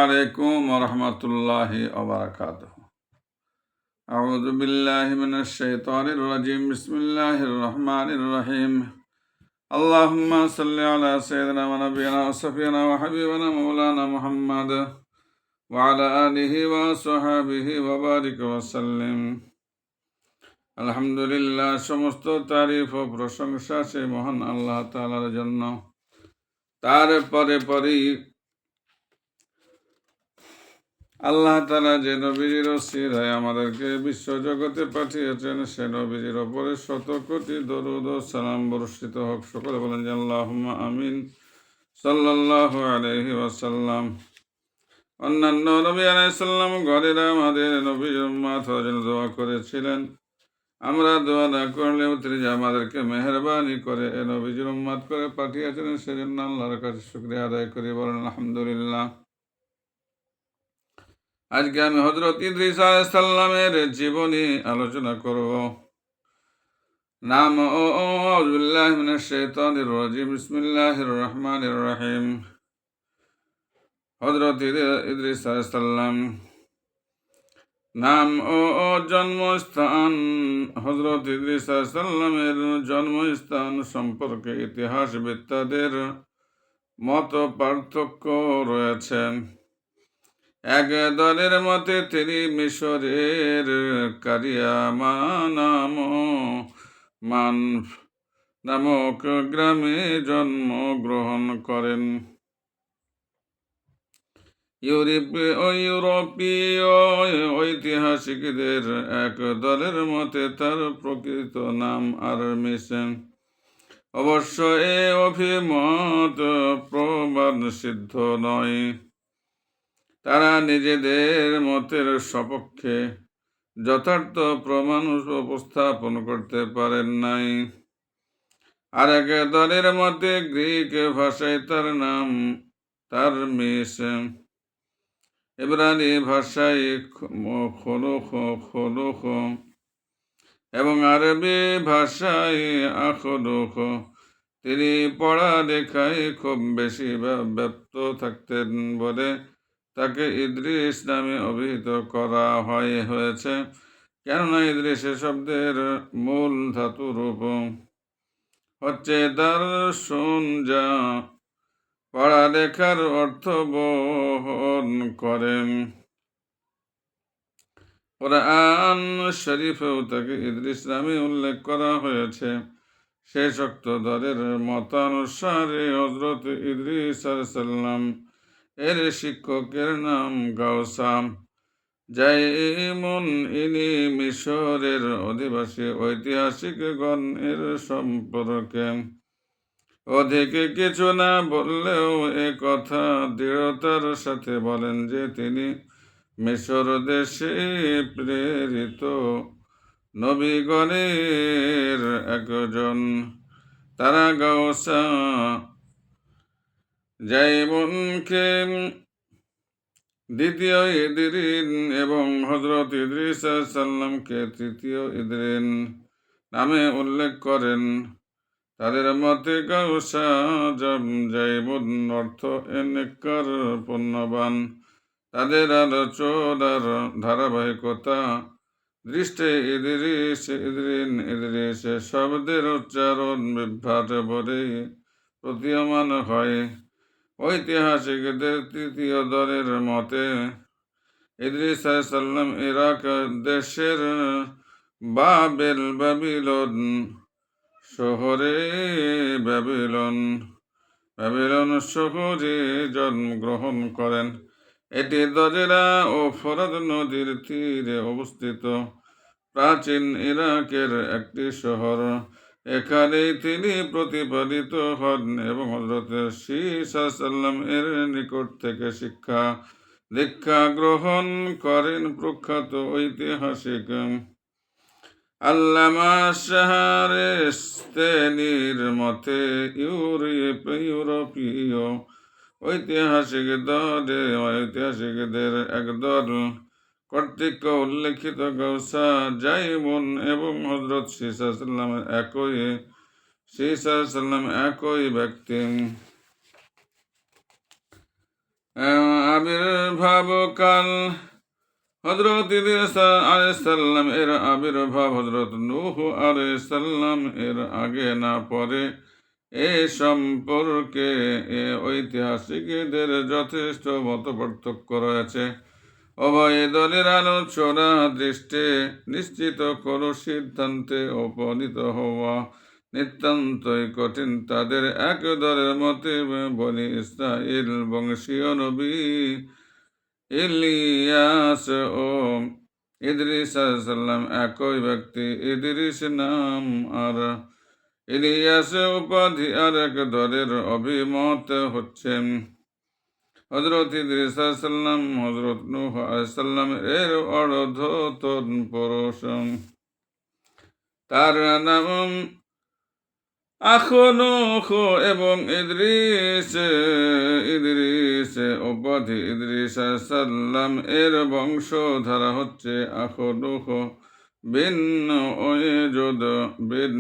আলাইকুম ওয়া রাহমাতুল্লাহি ওয়া বারাকাতুহু। আউযু বিল্লাহি মিনাশ শাইতানির রাজিম। বিসমিল্লাহির রহমানির রহিম। আল্লাহুম্মা সাল্লি আলা সাইয়্যিদিনা ওয়া নাবিয়িনা ওয়া শাফিঈনা ওয়া হাবিবিনা মাওলানা মুহাম্মাদ ওয়া আলা আলিহি ওয়া সাহবিহি ওয়া বারিক ওয়া সাল্লিম। আলহামদুলিল্লাহ, সমস্ত তারিফ ও প্রশংসা সেই মহান আল্লাহ তাআলার জন্য। তারপরে আল্লাহ তাআলা যে নবীজির ওসিলায় আমাদেরকে বিশ্বজগতে পাঠিয়েছেন, সে নবীজির ওপরে শত কোটি দরুদ ও সালাম বর্ষিত হোক। সকলে বলেন যে আল্লাহুম্মা আমিন। সাল্লাল্লাহু আলাইহি ওয়াসাল্লাম। অন্যান্য নবী আলাইহিস সালাম ঘরেরা আমাদের নবীর উম্মত হওয়ার জন্য দোয়া করেছিলেন। আমরা দোয়া না করলেও তিনি যে আমাদেরকে মেহেরবানি করে এ নবীজির উম্মত করে পাঠিয়েছেন, সেজন্য আল্লাহর কাছে শুকরিয়া আদায় করি। বলেন আলহামদুলিল্লাহ। আজকে আমি হযরত ইদ্রিস আলাইহিস সালামের জীবনী আলোচনা করব। নাম আউযু বিল্লাহি মিনাশ শাইতানির রাজিম। বিসমিল্লাহির রহমানির রহিম। হযরত ইদ্রিস আলাইহিস সালাম নাম ও জন্মস্থান। হযরত ইদ্রিস আলাইহিস সালামের জন্মস্থান সম্পর্কে ইতিহাসবিদদের মত পার্থক্য রয়েছে। এক দলের মতে তিনি মিশরের কারিয়ামা নামক গ্রামে জন্মগ্রহণ করেন। ইউরোপীয় ঐতিহাসিকদের এক দলের মতে তার প্রকৃত নাম আরমিস। অবশ্য এ অভিমত প্রমাণ সিদ্ধ নয়। তারা নিজেদের মতের সপক্ষে যথার্থ প্রমাণ উপস্থাপন করতে পারেন নাই। আর এক দলের মতে গ্রিক ভাষায় তার নাম তারমিস, ইব্রানি ভাষায় খোলুখ এবং আরবি ভাষায় আখলুখ। তিনি পড়ালেখায় খুব বেশি ব্যপ্ত থাকতেন বলে তাকে ইদ্রিস নামে অভিহিত করা হয়েছে। কেননা ইদ্রিস শব্দের মূল ধাতু রূপ হচ্ছে দারসুন, যা পড়ালেখার অর্থ বহন করেন। কুরআন শরীফেও তাকে ইদ্রিস নামে উল্লেখ করা হয়েছে। শেষোক্ত দলের মতানুসারে হযরত ইদ্রিস আলাইহিস সালাম এর শিক্ষকের নাম গাওসাম। ইনি মিশরের অধিবাসী ঐতিহাসিকগণ এর সম্পর্কে অধিক কিছু না বললেও এ কথা দৃঢ়তার সাথে বলেন যে তিনি মিশর দেশে প্রেরিত নবীগণের একজন। তারা গাওসা জাইমুনকে দ্বিতীয় ইদ্রিন এবং হযরত ইদ্রিস আলাইহিস সালামকে তৃতীয় ইদ্রিন নামে উল্লেখ করেন। তাদের মতে গাওসা জাইমুন অর্থ এনেকার পুণ্যবান। তাদের আলোচনার ধারাবাহিকতা দৃষ্টে ইদ্রিস শব্দের উচ্চারণ বিভ্রাট বলে প্রতীয়মান হয়। ঐতিহাসিকদের তৃতীয় দলের মতে ইদ্রিস আলাইহিস সালাম ইরাক দেশের বাবিলন শহরে জন্মগ্রহণ করেন। এটি দজরা ও ফরাত নদীর তীরে অবস্থিত প্রাচীন ইরাকের একটি শহর। এখানেই তিনি প্রতিপালিত হন এবং হযরত শীস আলাইহিস সালাম এর নিকট থেকে শিক্ষা দীক্ষা গ্রহণ করেন। প্রখ্যাত ঐতিহাসিক আল্লামা শাহরিস্তানির মতে ইউরোপীয় ঐতিহাসিকদের একদল কর্তৃক উল্লেখিত গাওসা জাইমুন এবং হযরত শীস আলাইহিস সালাম একই ব্যক্তি। আবির্ভাব কাল হযরত ইদ্রিস আলাইহিস সালাম এর আবির্ভাব হযরত নূহ আলাইহিস সালাম এর আগে না পরে এ সম্পর্কে ঐতিহাসিকদের যথেষ্ট মতপার্থক্য রয়েছে। উভয় দলের আলোচনা দৃষ্টে নিশ্চিত কোনো সিদ্ধান্তে উপনীত হওয়া নিতান্তই কঠিন। তাদের এক দলের মতে বনি ইসরাইল বংশীয় নবী ইলিয়াস ও ইদ্রিস আলাইহিস সালাম একই ব্যক্তি। ইদ্রিস নাম আর ইলিয়াস উপাধি। আর এক দলের অভিমত হচ্ছেন হযরত ইদ্রিস আলাইহিস সালাম হযরত নূহ আলাইহিস সালাম এর অর্ধতন পুরুষ। তার নাম আখনূখ এবং ইদ্রিস উপাধি। ইদ্রিস আলাইহিস সালাম এর বংশধারা হচ্ছে আখনূখ বিন ওয়াজুদ বিন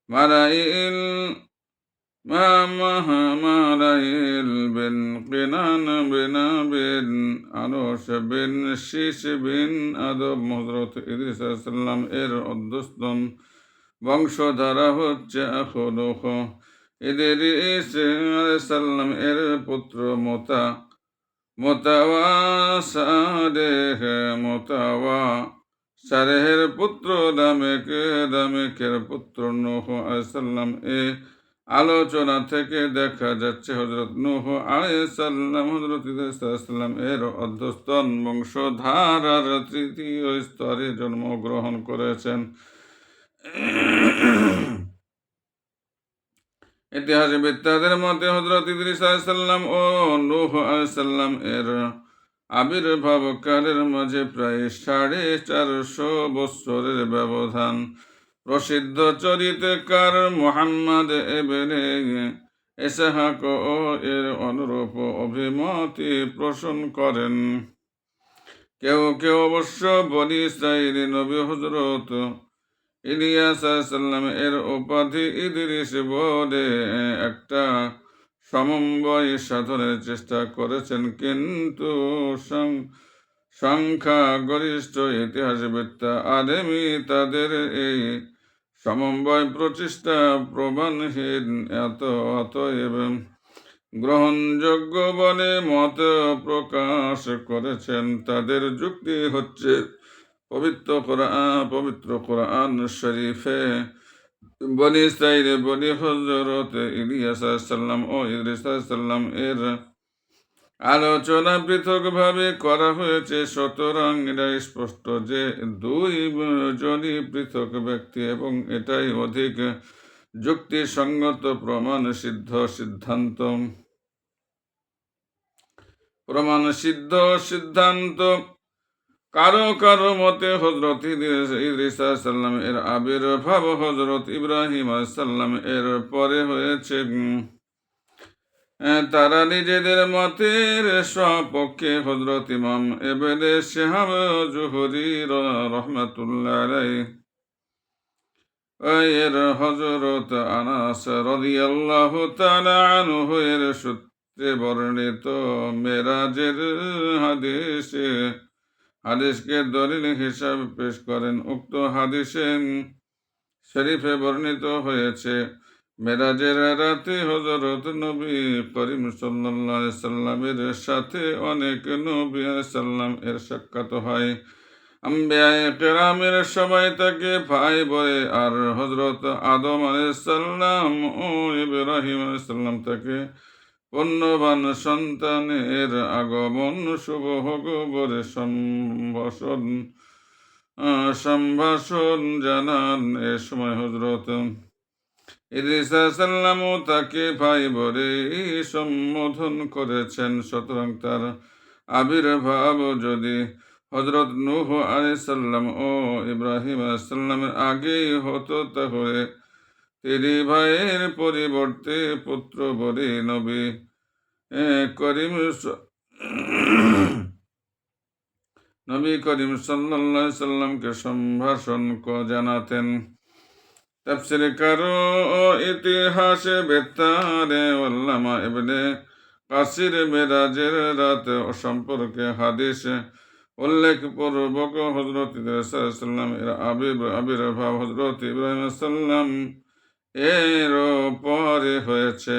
মারাইল মারাইল বিন কিনান বিন আনোশ বিন শিশ বিন আদম। হযরত ইদ্রিস আলাইহিস সালাম এর অধস্তন বংশধারা হচ্ছে আখনূখ। ইদ্রিস আলাইহিস সালাম এর পুত্র সারেহের পুত্র লামেকের পুত্র নূহ আলাইহিস সালাম। এ আলোচনা থেকে দেখা যাচ্ছে হযরত নূহ আলাইহিস সালাম হযরত ইদ্রিস আলাইহিস সালাম এর অধস্তন বংশধারার তৃতীয় স্তরে জন্মগ্রহণ করেছেন। ইতিহাসবিদদের মতে হযরত ইদ্রিস আলাইহিস সালাম ও নূহ আলাইহিস সালাম এর আবির্ভাব কালের মাঝে প্রায় 450 বছরের ব্যবধান। প্রসিদ্ধ চরিত্রকার মুহাম্মদ ইবনে ইসহাক ও এর অনুরূপ অভিমতই পোষণ করেন। কেউ কেউ অবশ্য বনি ইসরাইলি নবী হযরত ইলিয়াস আলাইহিস সালাম এর উপাধি ইদ্রিস বলে একটা সমন্বয় সাধনের চেষ্টা করেছেন, কিন্তু সংখ্যাগরিষ্ঠ ইতিহাসবিদ আলেমী তাদের এই সমন্বয় প্রচেষ্টা প্রমাণহীন অতএব গ্রহণযোগ্য বলে মত প্রকাশ করেছেন। তাদের যুক্তি হচ্ছে পবিত্র কোরআন শরীফে বনি ইসরাইল বনি হযরত ইলিয়াস আলাইহিস সালাম ও ইদ্রিস আলাইহিস সালাম এর আলোচনা পৃথকভাবে করা হয়েছে। সুতরাং এটা স্পষ্ট যে দুই জনই পৃথক ব্যক্তি এবং এটাই অধিক যুক্তিসঙ্গত প্রমাণ সিদ্ধান্ত। কারো মতে হযরত ইদ্রিস আলাইহিস সালাম এর আবির্ভাব হযরত ইব্রাহিম আলাইহিস সালাম এর পরে হয়েছে। তারা নিজেদের মতের সপক্ষে হযরত ইমাম ইবনে শিহাব জুহরি রাহমাতুল্লাহ আলাইহি এর হযরত আনাস রাদিয়াল্লাহু তাআলা আনহু এর সূত্রে বর্ণিত মেরাজের হাদিসকে দলিল হিসাবে পেশ করেন। উক্ত হাদিসে শরীফে বর্ণিত হয়েছে, মেরাজের রাতে হযরত নবী করিম সাল্লাল্লাহু আলাইহি সাল্লামের সাথে অনেক নবী আলাইহিস সালাম এর সাক্ষাৎ হয়। আম্বিয়ায়ে কেরামের সবাই তাকে ভাই বলে, আর হযরত আদম আলাইহিস সালাম ও ইব্রাহিম আলাইহিস সালাম তাকে পুণ্যবান সন্তানের আগমন শুভ হোক বলে সম্ভাষণ জানান। এ সময় হযরত ইদ্রিস আলাইহিস সালামও তাকে ভাই বলে সম্বোধন করেছেন। সুতরাং তার আবির্ভাব যদি হযরত নূহ আলাইহিস সালাম ও ইব্রাহিম আলাইহিস সালামের আগেই হতো, তাহলে তিনি ভাইয়ের পরিবর্তে পুত্র বলে নবী করিম সাল্লাল্লাহু আলাইহি সাল্লামকে সম্ভাষণ জানাতেন। তাফসীরকার ও ইতিহাসবিদ আল্লামা ইবনে কাসির মেরাজের রাত সম্পর্কে হাদিসে উল্লেখপূর্বক হজরত সাল্লাম এর আবির্ভাব হজরত ইব্রাহিম সাল্লাম এর পরে হয়েছে।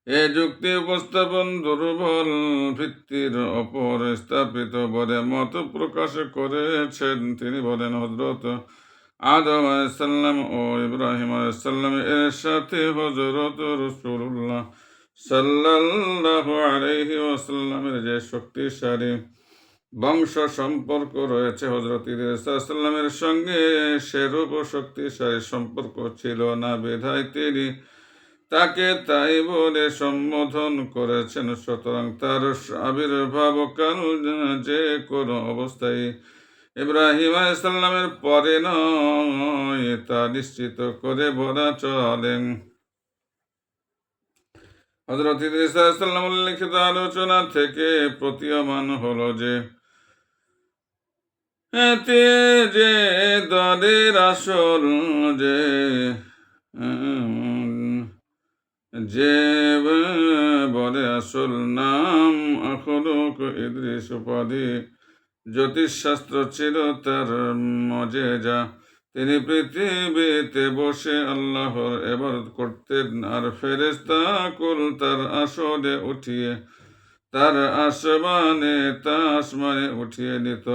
এ যুক্তি উপস্থাপন দুর্বল ভিত্তির ওপর স্থাপিত বলে মত প্রকাশ করেছেন। তিনি বলেন, হজরত আদম আলাইসাল্লাম ও ইব্রাহিম আলাইসাল্লাম এর সাথে হজরত রাসূলুল্লাহ সাল্লাল্লাহু আলাইহি ওয়াসাল্লামের যে শক্তিশালী বংশ সম্পর্ক রয়েছে, হজরত ইদ্রিস আলাইহিসসালামের সঙ্গে সেরূপ শক্তিশালী সম্পর্ক ছিল না, বিধায় তিনি তাকে তাই বলে সম্বোধন করেছেন। সুতরাং তার আবির্ভাব কাল যে কোনো অবস্থায় ইব্রাহিম আলাইহিসসালামের পরে নয় তা নিশ্চিত করে বলা চলেন। হযরত ইদ্রিস আলাইহিসসালাম উল্লেখিত আলোচনা থেকে প্রতীয়মান হলো যে এতে যে দলের আসল যে বলে আসল নাম আখলুক ইদ্রিস উপাধি জ্যোতিষশাস্ত্র ছিল তার মজেজা। তিনি পৃথিবীতে বসে আল্লাহর ইবাদত করতেন আর ফেরেশতা কুল তার আসমানে উঠিয়ে নিত।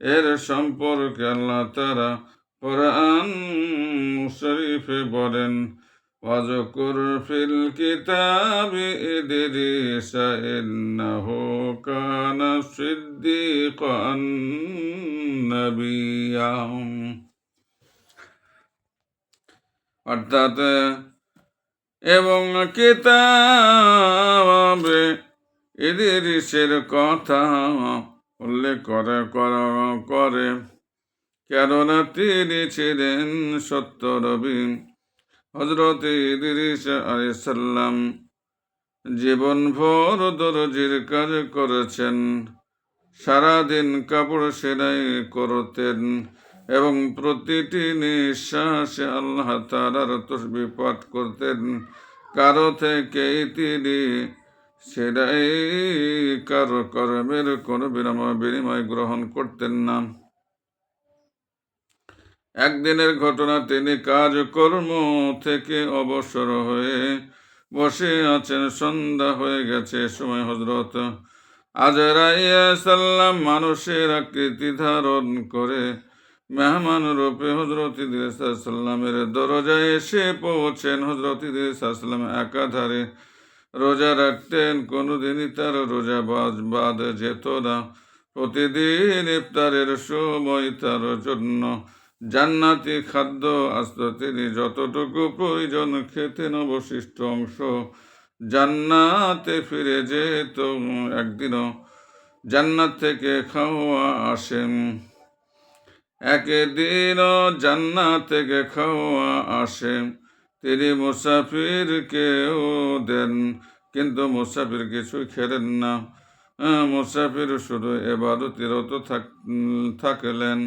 এর সম্পর্কে আল্লাহ তাআলা কোরআন শরীফে বলেন, ওয়াজকুর ফিল কিতাবি ইদ্রিস ইন্নাহু কানা সিদ্দীকান নাবিয়্যা। অর্থাৎ এবং কিতাবে ইদ্রিসের কথা উল্লেখ করে কেননা তিনি ছিলেন সত্য নবী। হযরত ইদ্রিস আলাইহিস সালাম জীবনভর দরজির কাজ করেছেন, সারাদিন কাপড় সেলাই করতেন এবং প্রতিটি নিঃশ্বাসে আল্লাহ তাআলার তাসবিহ পাঠ করতেন। কারো থেকেই তিনি সেলাই কারো কর্মের কোনো বিনিময় গ্রহণ করতেন না। একদিনের ঘটনা, তিনি কাজকর্ম থেকে অবসর হয়ে বসে আছেন, সন্ধ্যা হয়ে গেছে। সময় হযরত আজরাইল সাল্লাম মানুষের আকৃতি ধারণ করে মেহমান রূপে হযরত ইদ্রিস সাল্লামের দরজায় এসে পৌঁছেন। হযরত ইদ্রিস সাল্লাম একাধারে রোজা রাখতেন, কোনোদিনই তার রোজা বাদ যেত না। প্রতিদিন ইফতারের সময় তার জন্য জান্নাতি খাদ্য আসত। তিনি যতটুকু প্রয়োজন খেতেন, অবশিষ্ট অংশ জান্নাতে ফিরে যেত। একদিনও জান্নাত থেকে খাওয়া আসে, তিনি মুসাফিরকেও দেন, কিন্তু মুসাফির কিছুই খেলেন না। মুসাফির শুধু ইবাদতে রত থাকলেন।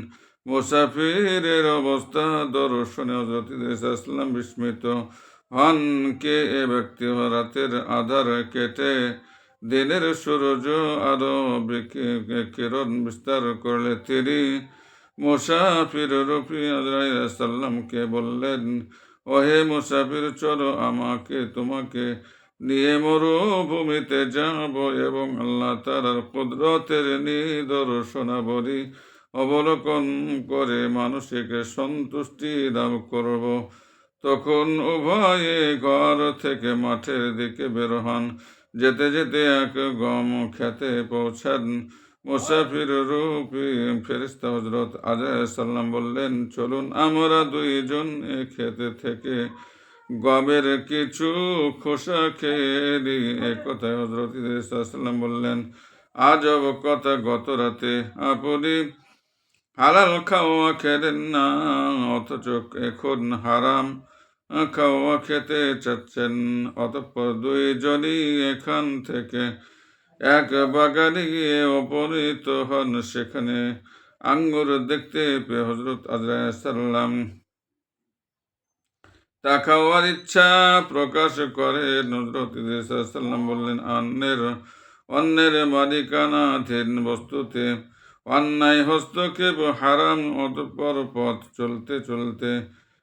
মুসাফিরের অবস্থা দর্শনে হযরত ইদ্রিস সাল্লাম বিস্মিত হন। কে এ ব্যক্তি রাতের আধার কেটে দিনের সূর্য আরো কিরণ বিস্তার করলে তিনি মুসাফির রূপী আজরাইল সাল্লামকে বললেন, ওহে মুসাফির, চলো তোমাকে নিয়ে মরুভূমিতে যাব এবং আল্লাহ তাআলার কুদরতের নিদর্শনাবলী অবলোকন করে মানসিক সন্তুষ্টি লাভ করব। তখন উভয়ে ঘর থেকে মাঠের দিকে বের হন। যেতে যেতে এক গম খেতে পৌঁছান। মুসাফির রূপী ফেরেশতা হযরত আজরাইল সাল্লাম বললেন, চলুন আমরা দুইজন এ খেতে থেকে গমের কিছু খোসা খেয়ে নিই। এ কথায় হযরত ইদ্রিস সাল্লাম বললেন, আজব কথা, গত রাতে আপনি হালাল খাওয়া খেলেন না, অথচ এখন হারাম খাওয়া খেতে চাচ্ছেন। অতঃপর দুইজনই এখান থেকে এক বাগানে গিয়ে উপনীত হন। সেখানে আঙ্গুর দেখতে পেয়ে হযরত আজরাইল সাল্লাম তা খাওয়ার ইচ্ছা প্রকাশ করে। হযরত ইদ্রিস আলাইহিস সালাম বললেন, অন্যের মালিকানাধীন বস্তুতে অন্যায় হস্তক্ষেপ হারাম। অতঃপর পথ চলতে চলতে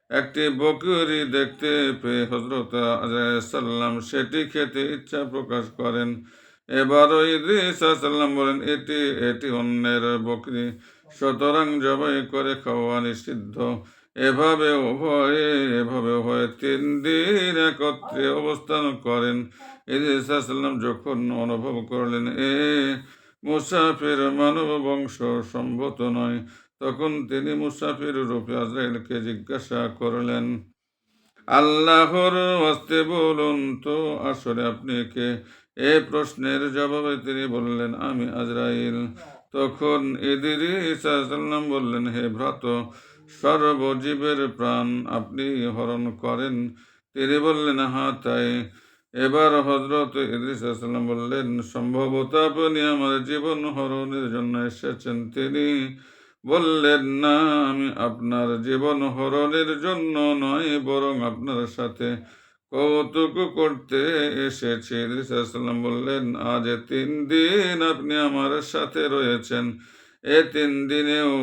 একটি বকরি দেখতে পেয়ে হযরত আলাইহিস সালাম সেটি খেতে ইচ্ছা প্রকাশ করেন। এবারও ইদ্রিস আলাইহিস সালাম বলেন, এটি অন্যের বকরি, সুতরাং জবাই করে খাওয়া নিষিদ্ধ। এভাবে উভয়ে 3 দিন একত্রে অবস্থান করেন। ইদ্রিস আলাইহিস সালাম যখন অনুভব করলেন মুসাফির মানব বংশ সম্ভূত নয়, তখন তিনি মুসাফির রূপে আজরাইলকে জিজ্ঞাসা করলেন, আল্লাহর ওয়াস্তে বলুন তো আসলে আপনি কে? এ প্রশ্নের জবাবে তিনি বললেন, আমি আজরাইল। তখন ইদ্রিস আলাইহিস সালাম বললেন, হে ভ্রাত, সর্বজীবের প্রাণ আপনি হরণ করেন? তিনি বললেন, হ্যাঁ তাই। এবার হযরত ইদ্রিস আলাইহিস সালাম বললেন, সম্ভবত আপনি আমার জীবন হরণের জন্য এসেছেন। তিনি বললেন, না, আমি আপনার জীবন হরণের জন্য নয়, বরং আপনার সাথে কৌতুক করতে এসেছি। ইদ্রিস আলাইহিস সালাম বললেন, আজ 3 দিন আপনি আমার সাথে রয়েছেন। 3 দিনেও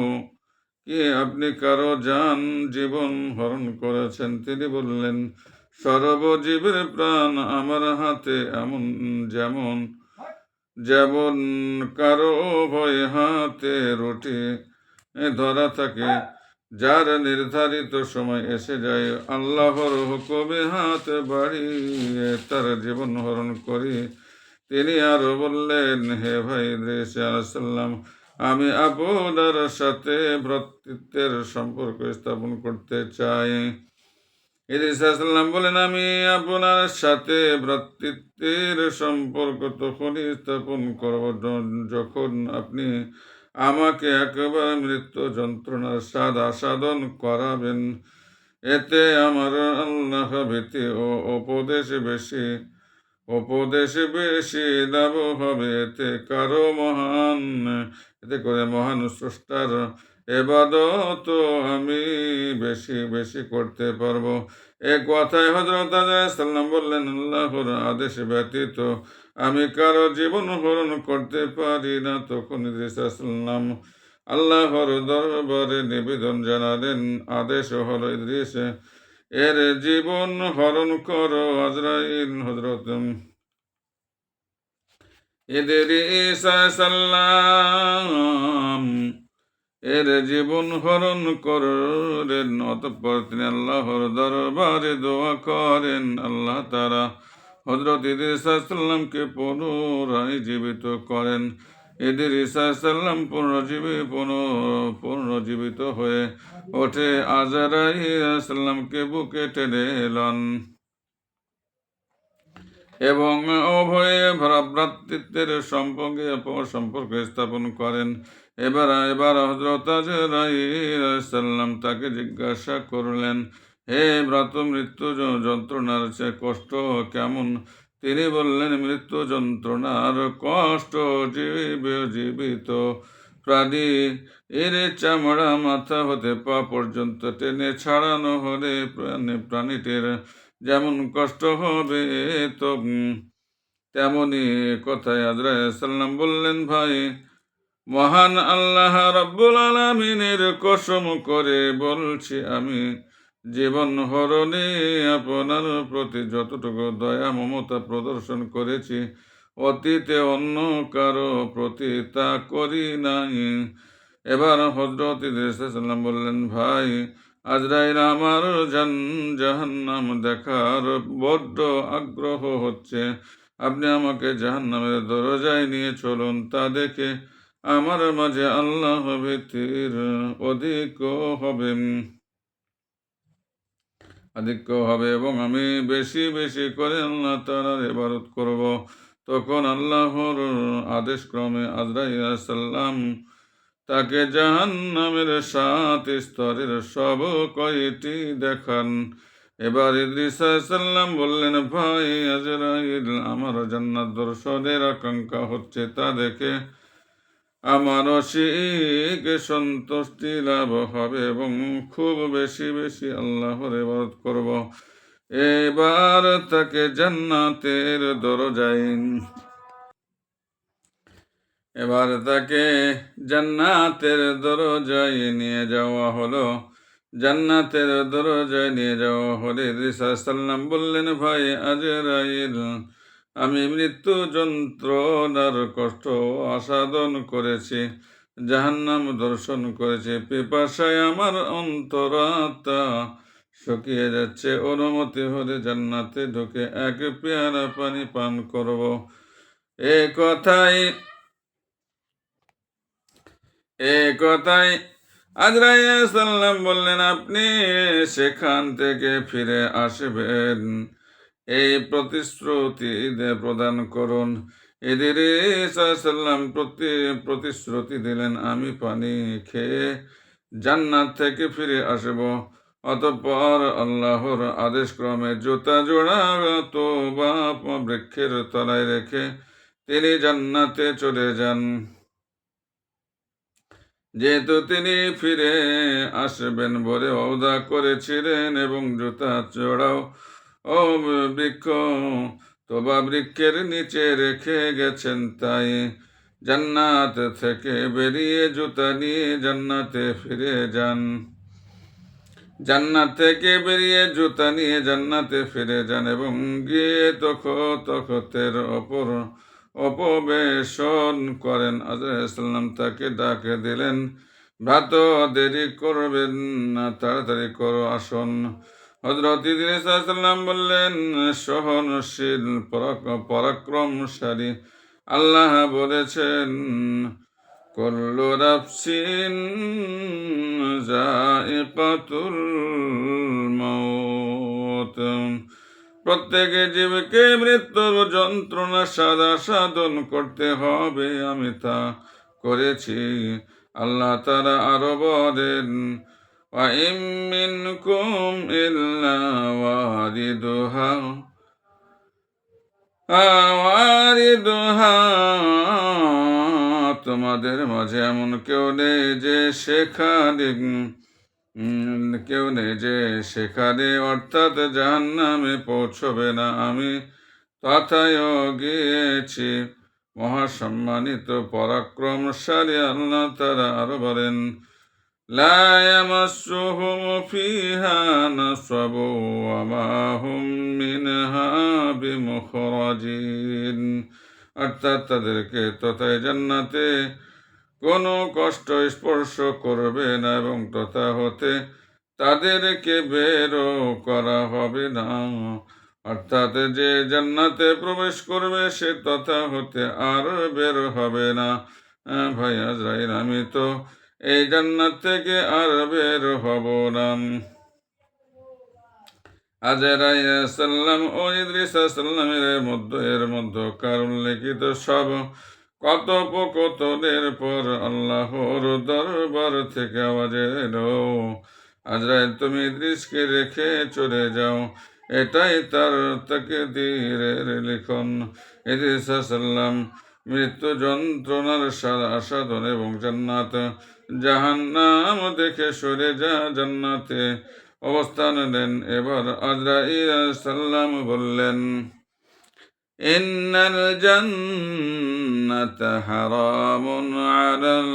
কি আপনি কারো জীবন হরণ করেছেন? তিনি বললেন, সর্বজীবের প্রাণ আমার হাতে, যেমন যেমন কারো ভয়ে হাতে রুটি ধরা থাকে, যার নির্ধারিত সময় এসে যায়, আল্লাহর হুকুমে হাত বাড়িয়ে তার জীবন হরণ করি। তিনি আরো বললেন, হে ভাই ইদ্রিস আলাইহিস সালাম, আমি আপনার সাথে ভ্রাতৃত্বের সম্পর্ক স্থাপন করতে চাই। ইদ্রিস আলাইহিস সালাম বলেন, আমি আপনার সাথে ভ্রাতৃত্বের সম্পর্ক তখনই স্থাপন করব যখন আপনি আমাকে একবার মৃত্যু যন্ত্রণার স্বাদ আস্বাদন করাবেন। এতে আমার আল্লাহ ভীতি ও উপদেশে বেশি লাভ হবে। এতে করে মহান স্রষ্টার ইবাদত আমি বেশি বেশি করতে পারবো। এ কথায় হযরত আলাইহিস সালাম বললেন, আল্লাহর আদেশ ব্যতীত আমি কারো জীবন হরণ করতে পারি না। তখন ইদ্রিস আলাইহিস সালাম আল্লাহর দরবারে নিবেদন জানালেন, আদেশ হলো, ইদ্রিস এর জীবন হরণ করো। আজরাইল হযরত ইদ্রিস আলাইহিস সালাম এর জীবন হরণ করলেন। অতঃপর তিনি আল্লাহর দরবারে দোয়া করেন, আল্লাহ তাআলা হযরত ইদ্রিস আলাইহিস সালামকে পুনরায় জীবিত করেন। ইদ্রিস আলাইহিস সালাম পুনর্জীবিত হয়ে ওঠে, আজরাইল আলাইহিস সালামকে বুকে টেনে এলেন এবং উভয়ে ভ্রাতৃত্বের সম্পর্ক স্থাপন করেন। এবার হযরত আজরাইল আলাইহিস সালাম তাকে জিজ্ঞাসা করলেন, হে ভ্রাত, মৃত্যু যন্ত্রণার চেয়ে কষ্ট কেমন? তিনি বললেন, মৃত্যু যন্ত্রণার কষ্ট জীবিত প্রাণী এর চামড়া মাথা হতে পা পর্যন্ত টেনে ছাড়ানো হলে প্রাণীটির যেমন কষ্ট হবে, তো তেমনি কথায় আজরাইল আলাইহিস সালাম বললেন, ভাই, মহান আল্লাহ রাব্বুল আলামিনের কসম করে বলছি, আমি জীবন হরণে আপনার প্রতি যতটুকু দয়া মমতা প্রদর্শন করেছি, অতীতে অন্য কারো প্রতি তা করি নাই। এবার হযরত ইদ্রিস আলাইহিস সালাম বললেন, ভাই আজরাইল, আমার জাহান্নাম দেখার বড্ড আগ্রহ হচ্ছে। আপনি আমাকে জাহান্নামের দরজায় নিয়ে চলুন, তা দেখে আমার মাঝে আল্লাহ ভীতির আধিক্য হবে এবং আমি বেশি বেশি করে আল্লাহ তাআলার ইবাদত করব। তখন আল্লাহর আদেশ ক্রমে আজরাইল আলাইহিস সালাম তাকে জাহান্নামের 7 স্তরের সব কয়টি দেখান। এবার ইদ্রিস আলাইহিস সালাম বললেন, ভাই আজরাইল, আমার জান্নাত দর্শনের আকাঙ্ক্ষা হচ্ছে, তা দেখে আমার অসিক সন্তুষ্টি লাভ হবে এবং খুব বেশি বেশি আল্লাহর ইবাদত করব। এবার তাকে জান্নাতের দরজায় এবার তাকে জান্নাতের দরজায় নিয়ে যাওয়া হলো। জান্নাতের দরজায় নিয়ে যাওয়া হলে ইদ্রিস আলাইহিস সালাম বললেন, ভাই আজরাইল, আমি মৃত্যু যন্ত্রণার কষ্ট আস্বাদন করেছি, জাহান্নাম দর্শন করেছি, পিপাসায় আমার অন্তরাত্মা শুকিয়ে যাচ্ছে, অনুমতি হলে জান্নাতে ঢুকে এক পেয়ালা পানি পান করব। এ কথাই আজরাইল সাল্লাম বললেন, আপনি সেখান থেকে ফিরে আসবেন, এই প্রতিশ্রুতি প্রদান করুন। ইদ্রিস সাল্লাম প্রতিশ্রুতি দিলেন, আমি পানি খেয়ে জান্নাত থেকে ফিরে আসব। অতঃপর আল্লাহর আদেশ ক্রমে জুতা জোড়া বা বৃক্ষের তলায় রেখে তিনি জান্নাতে চলে যান। যেহেতু তিনি ফিরে আসবেন বলে ওয়াদা করেছিলেন এবং জুতা চড়াও ও বৃক্ষ বৃক্ষের নিচে রেখে গেছেন, তাই জান্নাত থেকে বেরিয়ে জুতা নিয়ে জান্নাতে ফিরে যান। জান্নাত থেকে বেরিয়ে জুতা নিয়ে জান্নাতে ফিরে যান এবং গিয়ে তখতের ওপর অপবেশন করেন। আজরাইল সাল্লাম তাকে ডাকে দিলেন, ভ্রাত দেরি করবেন না, তাড়াতাড়ি করো, আসুন। হযরত ইদ্রিস সাল্লাম বললেন, সহনশীল পরাক্রমশালী আল্লাহ বলেছেন, কুল্লু নাফসিন যায়িকাতুল মাউত, প্রত্যেকে জীবকে মৃত্যুর যন্ত্রণা সাধন করতে হবে, আমি তা করেছি। আল্লাহ তাআলা আরো বলেন, ওয়া ইম মিনকুম ইল্লা ওয়ারিদুহা তোমাদের মাঝে এমন কেউ নেই যে সেখানে অর্থাৎ জাহান্নামে পৌঁছবে না, আমি তথায়ও গিয়েছি। মহাসম্মানিত পরাক্রমশালী আল্লাহ তাআলা আরো বলেন, লা ইয়ামাসসুহুম ফিহা নাসাবু ওয়া মা হুম মিনহা বিমুখরাজিন, অর্থাৎ তাদেরকে তথায় জান্নাতে কোনো কষ্ট স্পর্শ করবে না এবং তথা হতে তাদেরকে বেরও করা হবে না। অর্থাৎ যে জান্নাতে প্রবেশ করবে সে তথা হতে আর বের হবে না। ভাই আজরাইল, আমি তো এই জান্নাত থেকে আর বের হব না। আজরাইল সাল্লাম ও ইদ্রিস সাল্লামের এর মধ্যকার উল্লেখিত সব কথোপকথনের পর আল্লাহর দরবার থেকে আওয়াজ এলো, আজরাইল, তুমি ইদ্রিসকে রেখে চলে যাও, এটাই তার তাকদীরের লিখন। ইদ্রিস সাল্লাম মৃত্যু যন্ত্রণার আস্বাদন এবং জান্নাত জাহান্নাম দেখে সরে জান্নাতে অবস্থান নেন। এবার আজরাইল সাল্লাম বললেন, ইন্নাল জান্নাতা হারামুন আলাল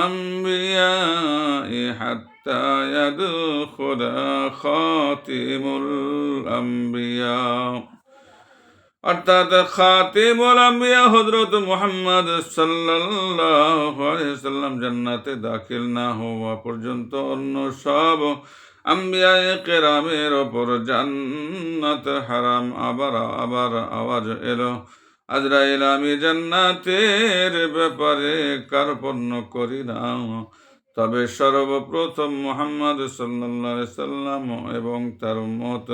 আমবিয়াই হাত্তা ইয়াদখুলা খাতিমুল আম্বিয়া, অর্থাৎ খাতিমুল আম্বিয়া হযরত মুহাম্মদ সাল্লাল্লাহু আলাইহি ওয়াসাল্লাম জান্নাতে দাখিল না হওয়া পর্যন্ত অন্য সব আম্বিয়ায়ে কেরামের ওপর জান্নাত হারাম। আবার আওয়াজ এলো, আজরাইল, আমি জান্নাতের ব্যাপারে কার্পণ্য করি না, তবে সর্বপ্রথম মুহাম্মদ সাল্লাল্লাহু আলাইহি সাল্লাম এবং তার উম্মত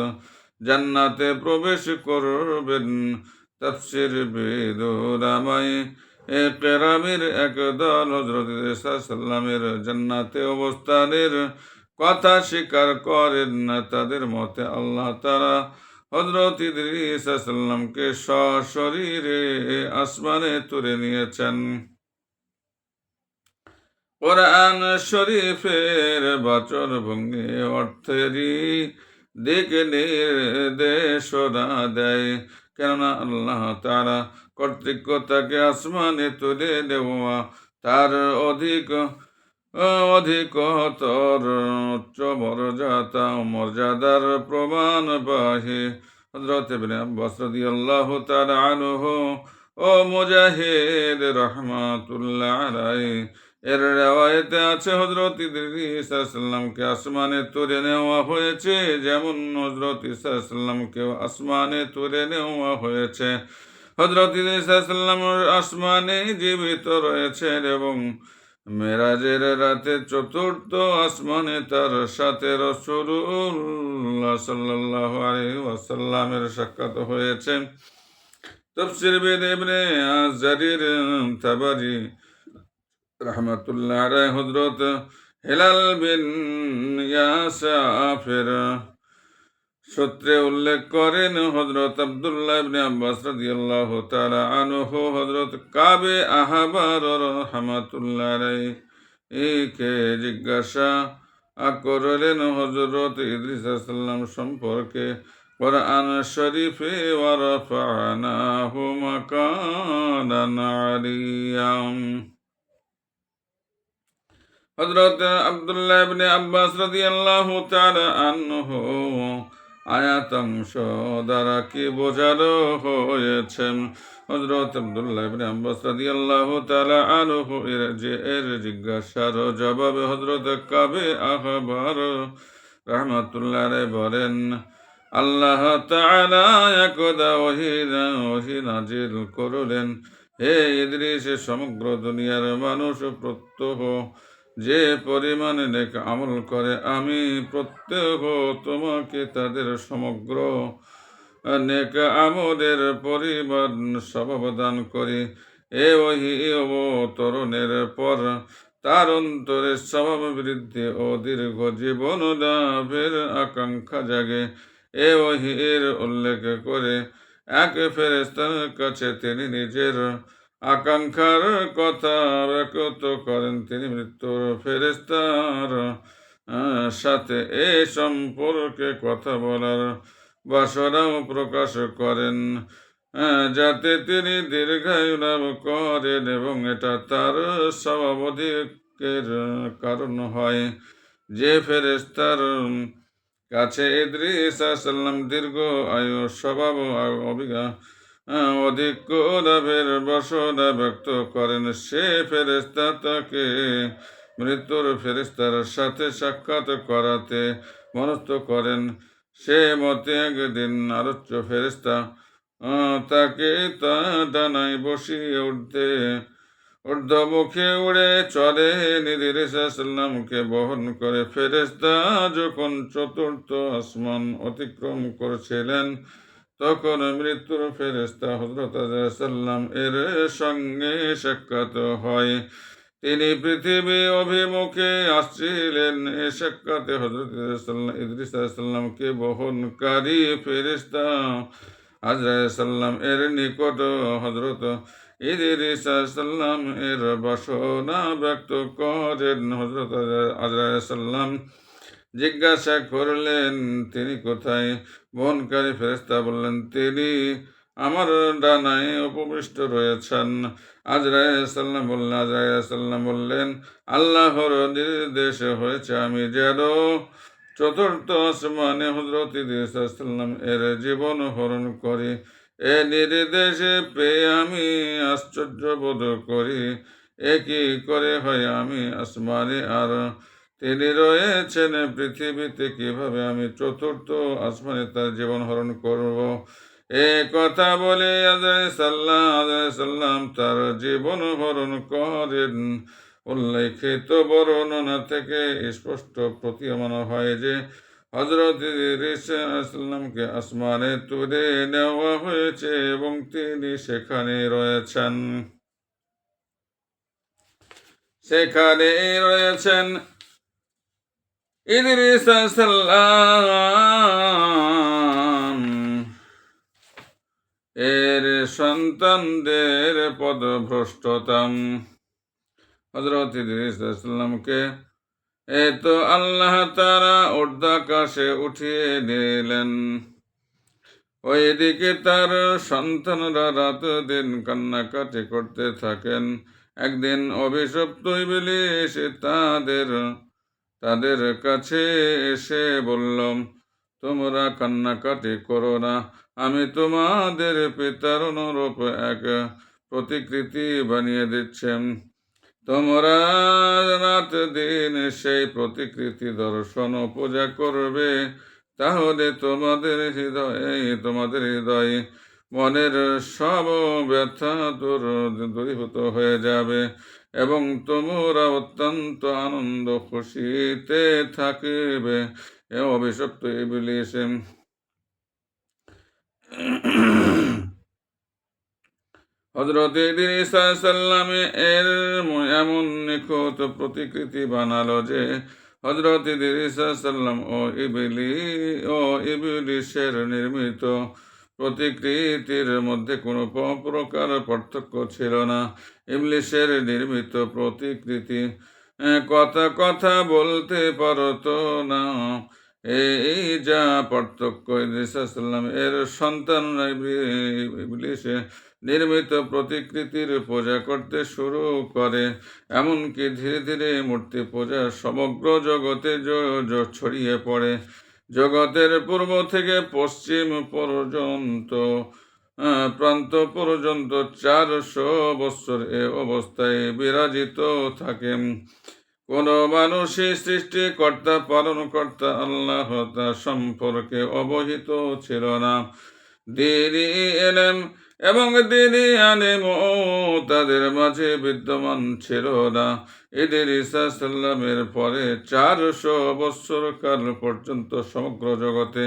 জান্নাতে প্রবেশ করবেন। তাফসীর বিদুলামায়ে কেরামের একদল হযরত ইদ্রিস সাল্লামের জান্নাতে অবস্থানের কথা স্বীকার করেন না। তাদের মতে আল্লাহ তাআলা হযরত ইদ্রিস সাল্লামকে সশরীরে আসমানে তুলে নিয়েছেন। কোরআন শরীফের বাচন ভঙ্গি অর্থেরই দিক নির্দেশনা দেয়, কেননা আল্লাহ তাআলা কর্তৃক তাকে আসমানে তুলে দেওয়া তার অধিকতর উচ্চ মর্যাদার প্রমাণবাহী। হযরত ইবনে আব্বাস রাদিয়াল্লাহু তাআলা আনহু ও মুজাহিদ রাহমাতুল্লাহ আলাইহি এর রেওয়ায়েতে আছে হযরত ইদ্রিস আলাইহিস সালামকে আসমানে তুলে নেওয়া হয়েছে, যেমন হযরত ঈসা আলাইহিস সালামকেও আসমানে তুলে নেওয়া হয়েছে। হযরত ইদ্রিস আলাইহিস সালাম আসমানে জীবিত রয়েছেন এবং মেরাজের রাতে চতুর্থ আসমানে তার সাথে রাসূলুল্লাহ সাল্লাল্লাহু আলাইহি ওয়াসাল্লামের সাক্ষাৎ হয়েছে। তাফসীরবিদ ইবনে জারীর তাবারী রাহমাতুল্লাহ আলাইহি হযরত হিলাল বিন ইয়াসাফের সূত্রে উল্লেখ করেন, হযরত আব্দুল্লাহ ইবনে আব্বাস রাদিয়াল্লাহু তাআলা আনহু হযরত কাবে আহবার রাহমাতুল্লাহ আলাইহিকে জিজ্ঞাসা করলেন হযরত ইদ্রিস আলাইহিস সালাম সম্পর্কে। কোরআন শরীফে ওয়া রাফা'নাহু মাকানান আলিয়্যাম। হযরত আব্দুল্লাহ ইবনে আব্বাস রাদিয়াল্লাহু তাআলা আনহু আয়াতাংশ দ্বারা কি বোঝানো হয়েছে? হযরত আব্দুল্লাহ ইবনে আব্বাস রাদিয়াল্লাহু তাআলা আনহু এর জিজ্ঞাসার জবাবে হযরত কাবে আহবার রাহমাতুল্লাহ আলাইহি বলেন, আল্লাহ তাআলা একদা ওহী নাজিল করলেন, হে ইদ্রিস, সমগ্র দুনিয়ার মানুষ প্রত্যহ যে পরিমাণে নেক আমল করে আমি প্রত্যহ তোমাকে তাদের সমগ্র নেক আমলের পরিমাণ সমাদান করি। এ ওহী অবতরণের পর তার অন্তরে স্বভাব বৃদ্ধি ও দীর্ঘ জীবন লাভের আকাঙ্ক্ষা জাগে। এ ওহীর উল্লেখ করে এক ফেরেশতার কাছে তিনি নিজের আকাঙ্ক্ষার কথা ব্যক্ত করেন। তিনি মৃত্যুর ফেরেশতার সাথে এ সম্পর্কে কথা বলার বাসনাও প্রকাশ করেন, যাতে তিনি দীর্ঘায়ু লাভ করেন এবং এটা তার স্বভাবধিকের কারণ হয়। যে ফেরেশতার কাছে ইদ্রিস আলাইহিস সালাম দীর্ঘ আয়ু স্বভাব অধিক লাভের বাসনা ব্যক্ত করেন, সে ফেরেশতা তাকে মৃত্যুর ফেরেশতার সাথে সাক্ষাৎ করাতে মনস্থ করেন। সে মতে একদিন আলোচ্য ফেরেশতা তাকে ডানায় বসিয়ে ঊর্ধ্বমুখে উড়ে চলে ইদ্রিস আলাইহিস সালামকে বহন করে। ফেরেশতা যখন চতুর্থ আসমান অতিক্রম করছিলেন, তখন মৃত্যুর ফেরেশতা হযরত আজরাইল সাল্লাম এর সঙ্গে সাক্ষাৎ হয়। তিনি পৃথিবী অভিমুখে আসছিলেন। এ সাক্ষাতে হযরত ইদ্রিস আলাইহিস সালামকে বহনকারী ফেরেশতা আজরাইল সাল্লাম এর নিকট হযরত ইদ্রিস আলাইহিস সালাম এর বাসনা ব্যক্ত করেন। হযরত আজরাইল সাল্লাম জিজ্ঞাসা করলেন, তিনি কোথায়? বহনকারী ফেরেশতা বললেন, তিনি আমার ডানায় উপবিষ্ট রয়েছেন। আজরাইল সাল্লাম বললেন, আল্লাহর নির্দেশ হয়েছে আমি যেন চতুর্থ আসমানে হযরত ইদ্রিস আলাইহিস সালাম এর জীবন হরণ করি। এ নির্দেশ পেয়ে আমি আশ্চর্য বোধ করি, এ কি করে হয়? আমি আসমানে আর তিনি রয়েছেন পৃথিবীতে, কিভাবে আমি চতুর্থ আসমানে তার জীবন হরণ করব? এ কথা বলে আজরাইল সাল্লাম তার জীবন হরণ করেন। উল্লেখিত বর্ণনা থেকে স্পষ্ট প্রতীয়মান হয় যে হযরত ইদ্রিস আলাইহিস সালামকে আসমানে তুলে নেওয়া হয়েছে এবং তিনি সেখানে রয়েছেন। ইদ্রিস আলাইহিস সালাম এর সন্তানদের পদভ্রষ্টতা। হযরত ইদ্রিস আলাইহিসসালামকে এই তো আল্লাহ তাআলা ঊর্ধ্বাকাশে উঠিয়ে নিলেন। ওইদিকে তার সন্তানরা রাত দিন কান্নাকাটি করতে থাকেন। একদিন অভিশপ্ত ইবলীস তাদের কাছে এসে বলল, তোমরা কান্নাকাটি করো না, আমি তোমাদের পিতার অনুরূপ এক প্রতিকৃতি বানিয়ে দিচ্ছি। তোমরা রাত দিন সেই প্রতিকৃতি দর্শন ও পূজা করবে, তাহলে তোমাদের হৃদয়ে মনের সব ব্যথা দূরীভূত হয়ে যাবে এবং তোমরা অত্যন্ত আনন্দ খুশিতে থাকিবে। এ অভিশপ্ত ইবলীস হযরত ইদ্রিস আলাইহিস সালাম এর এমন নিখুঁত প্রতিকৃতি বানালো যে হযরত ইদ্রিস আলাইহিস সালাম ও ইবলীসের নির্মিত প্রতিকৃতির মধ্যে কোনো প্রকার পার্থক্য ছিল না। ইবলীসের নির্মিত প্রতিকৃতি কথা বলতে পারতো না। এই যা পার্থক্য। ইদ্রিস আলাইহিস সালাম এর সন্তানরা ইবলীস নির্মিত প্রতিকৃতির পূজা করতে শুরু করে, এমনকি ধীরে ধীরে মূর্তি পূজা সমগ্র জগতে ছড়িয়ে পড়ে। জগতের পূর্ব থেকে পশ্চিম প্রান্ত পর্যন্ত 400 বৎসর এ অবস্থায় বিরাজিত থাকেন। কোন মানুষই সৃষ্টিকর্তা পালনকর্তা আল্লাহ সম্পর্কে অবহিত ছিল না। দ্বীনি ইলম এবং দ্বীনি আলেমও তাদের মাঝে বিদ্যমান ছিল না। ইদ্রিস আলাইহিস সালামের পরে 400 বৎসর কাল পর্যন্ত সমগ্র জগতে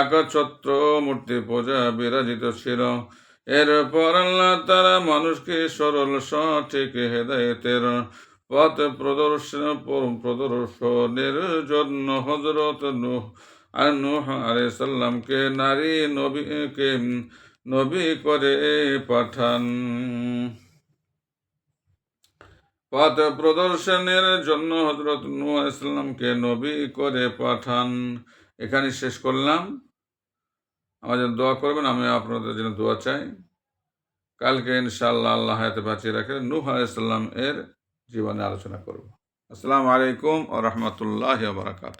একছত্র মূর্তি পূজা বিরাজিত ছিল। এরপর আল্লাহ তাআলা মানুষকে সরল সঠিক হেদায়েতের পথ প্রদর্শনের জন্য হযরত নূহ আলাইহিস সালামকে নবী করে পাঠান। পথ প্রদর্শনের জন্য হযরত নূহ আলাইহিস সালামকে নবী করে পাঠান। এখানে শেষ করলাম। আমাদের দোয়া করবেন, আমি আপনাদের জন্য দোয়া চাই। কালকে ইনশাআল্লাহ আল্লাহ হায়াতে বাঁচিয়ে রাখে নূহ আলাইহিস সালাম এর জীবনে আলোচনা করব। আসসালামু আলাইকুম ওয়া রাহমাতুল্লাহি ওয়া বারাকাতুহু।